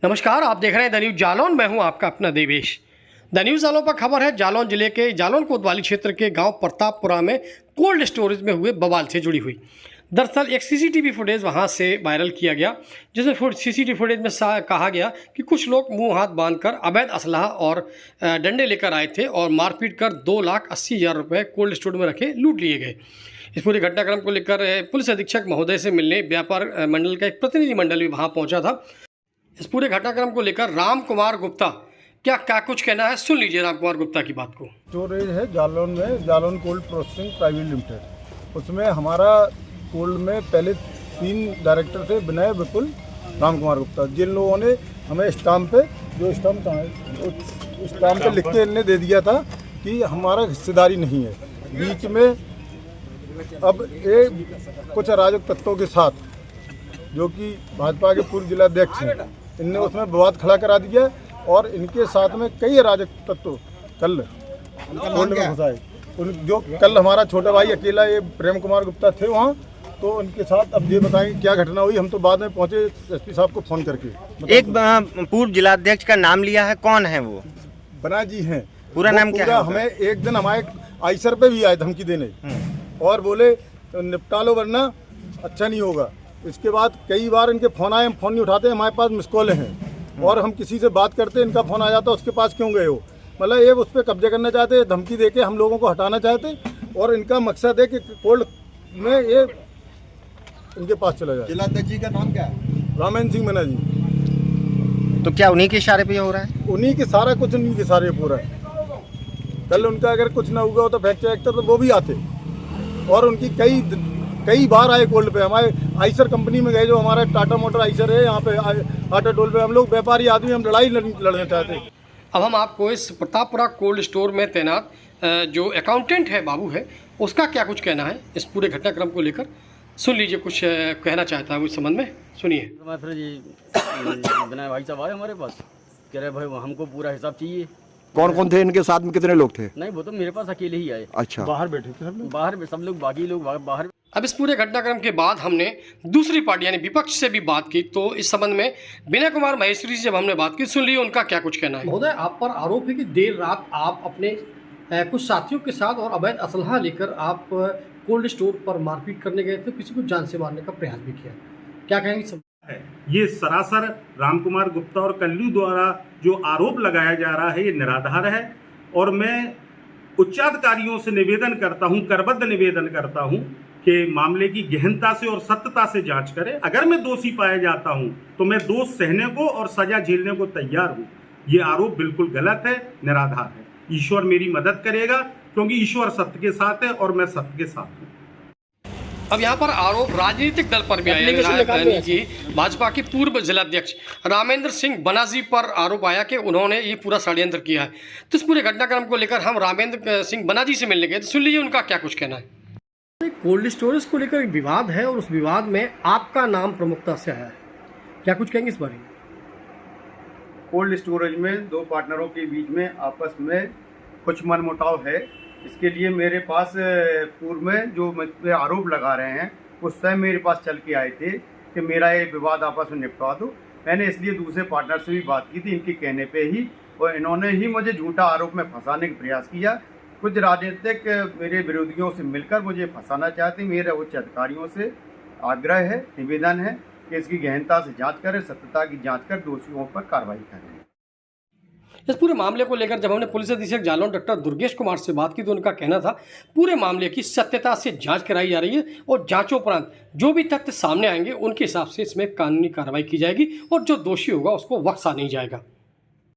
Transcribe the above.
नमस्कार, आप देख रहे हैं द न्यूज़ जालौन। मैं हूं आपका अपना देवेश। द न्यूज़ जालौन पर खबर है जालौन जिले के जालौन कोतवाली क्षेत्र के गांव प्रतापपुरा में कोल्ड स्टोरेज में हुए बवाल से जुड़ी हुई। दरअसल एक सीसीटीवी फुटेज वहां से वायरल किया गया, जिसमें सीसीटीवी फुटेज में कहा गया कि कुछ लोग मुंह हाथ बांधकर अवैध असलहा और डंडे लेकर आए थे और मारपीट कर 2,80,000 रुपये कोल्ड स्टोर में रखे लूट लिए गए। इस पूरे घटनाक्रम को लेकर पुलिस अधीक्षक महोदय से मिलने व्यापार मंडल का एक प्रतिनिधि मंडल भी वहाँ पहुँचा था। इस पूरे घटनाक्रम को लेकर राम कुमार गुप्ता क्या कुछ कहना है, सुन लीजिए राम कुमार गुप्ता की बात को। स्टोरेज है जालौन में, Jalaun cold processing private limited. उसमें हमारा कोल्ड में पहले 3 डायरेक्टर थे, विनय, विपुल, राम कुमार गुप्ता। जिन लोगों ने हमें स्टाम्प पे, जो स्टाम्प कहाँ है, उस स्टाम्प पे लिख के इन्हें दे दिया था कि हमारा हिस्सेदारी नहीं है। बीच में अब कुछ अराजक तत्वों के साथ, जो कि भाजपा के पूर्व जिलाध्यक्ष हैं, इनने उसमें विवाद खड़ा करा दिया और इनके साथ में कई अराजक तत्व कल कोल्ड में घुसाए। जो कल हमारा छोटा भाई अकेला ये प्रेम कुमार गुप्ता थे वहाँ, तो उनके साथ अब ये बताएंगे क्या घटना हुई। हम तो बाद में पहुँचे एसपी साहब को फ़ोन करके। एक पूर्व जिलाध्यक्ष का नाम लिया है, कौन है वो? बना जी हैं। पूरा नाम क्या है? हमें एक दिन हमारे आईसर पे भी आए धमकी देने और बोले निपटा लो वरना अच्छा नहीं होगा। इसके बाद कई बार इनके फ़ोन आए, हम फ़ोन नहीं उठाते, हमारे पास मिस कॉल हैं और हम किसी से बात करते, इनका फ़ोन आ जाता, उसके पास क्यों गए हो। मतलब ये उस पर कब्जे करना चाहते, धमकी देके हम लोगों को हटाना चाहते और इनका मकसद है कि कोल्ड में ये इनके पास चला जाए। जिलाध्यक्ष जी का नाम क्या है? रामेंद्र सिंह मीना जी। तो क्या उन्हीं के इशारे पे हो रहा है? उन्हीं के सारा कुछ, उन्हीं के सारे पूरा। कल उनका अगर कुछ ना हुआ हो तो फैक्ट चेकर तो वो भी आते और उनकी कई बार आए कोल्ड पे। हमारे आइसर कंपनी में गए, जो हमारा टाटा मोटर आइसर है यहाँ पे आटा टोल पे। हम लोग व्यापारी आदमी, हम लड़ाई लड़ना चाहते हैं। अब हम आपको इस प्रतापपुरा कोल्ड स्टोर में तैनात जो अकाउंटेंट है बाबू है, उसका क्या कुछ कहना है इस पूरे घटनाक्रम को लेकर, सुन लीजिए। कुछ कहना चाहता है उस संबंध में, सुनिए। फिर जी विनय भाई साहब आए हमारे पास, कह रहे भाई हमको पूरा हिसाब चाहिए। कौन कौन थे इनके साथ में, कितने लोग थे? नहीं, वो तो मेरे पास अकेले ही आए। अच्छा, बाहर बैठे थे बाहर सब लोग, बाकी लोग बाहर। अब इस पूरे घटनाक्रम के बाद हमने दूसरी पार्टी यानी विपक्ष से भी बात की, तो इस संबंध में विनय कुमार महेश्वरी से जब हमने बात की, सुन ली उनका क्या कुछ कहना है। महोदय, आप पर आरोप है कि देर रात आप अपने कुछ साथियों के साथ और अवैध असलहा लेकर आप कोल्ड स्टोर पर मारपीट करने गए थे, किसी को जान से मारने का प्रयास भी किया, क्या कहेंगे? ये सरासर रामकुमार गुप्ता और कल्लू द्वारा जो आरोप लगाया जा रहा है, ये निराधार है और मैं उच्चाधिकारियों से निवेदन करता हूं, करबद्ध निवेदन करता हूं कि मामले की गहनता से और सत्यता से जांच करें। अगर मैं दोषी पाया जाता हूं तो मैं दोष सहने को और सजा झेलने को तैयार हूं। ये आरोप बिल्कुल गलत है, निराधार है। ईश्वर मेरी मदद करेगा क्योंकि ईश्वर सत्य के साथ है और मैं सत्य के साथ हूँ। अब यहाँ पर आरोप राजनीतिक दल पर भी आया कि भाजपा के पूर्व जिलाध्यक्ष रामेंद्र सिंह बनाजी पर आरोप आया कि उन्होंने ये पूरा षड्यंत्र किया है। तो इस पूरे घटनाक्रम को लेकर हम रामेंद्र सिंह बनाजी से मिलने गए, तो सुन लीजिए उनका क्या कुछ कहना है। कोल्ड स्टोरेज को लेकर एक विवाद है और उस विवाद में आपका नाम प्रमुखता से आया है, क्या कुछ कहेंगे इस बारे में? कोल्ड स्टोरेज में 2 पार्टनरों के बीच में आपस में कुछ मनमुटाव है। इसके लिए मेरे पास पूर्व में जो मुझ पे आरोप लगा रहे हैं, वो स्वयं मेरे पास चल के आए थे कि मेरा ये विवाद आपस में निपटा दो। मैंने इसलिए दूसरे पार्टनर से भी बात की थी इनके कहने पे ही, और इन्होंने ही मुझे झूठा आरोप में फंसाने का प्रयास किया। कुछ राजनीतिक मेरे विरोधियों से मिलकर मुझे फंसाना चाहते। मेरे उच्च अधिकारियों से आग्रह है, निवेदन है कि इसकी गहनता से जाँच करें, सत्यता की जाँच कर दोषियों पर कार्रवाई करें। इस पूरे मामले को लेकर जब हमने पुलिस अधीक्षक जालौन डॉक्टर दुर्गेश कुमार से बात की, तो उनका कहना था पूरे मामले की सत्यता से जांच कराई जा रही है और जांचोपरांत जो भी तथ्य सामने आएंगे उनके हिसाब से इसमें कानूनी कार्रवाई की जाएगी और जो दोषी होगा उसको बख्शा नहीं जाएगा।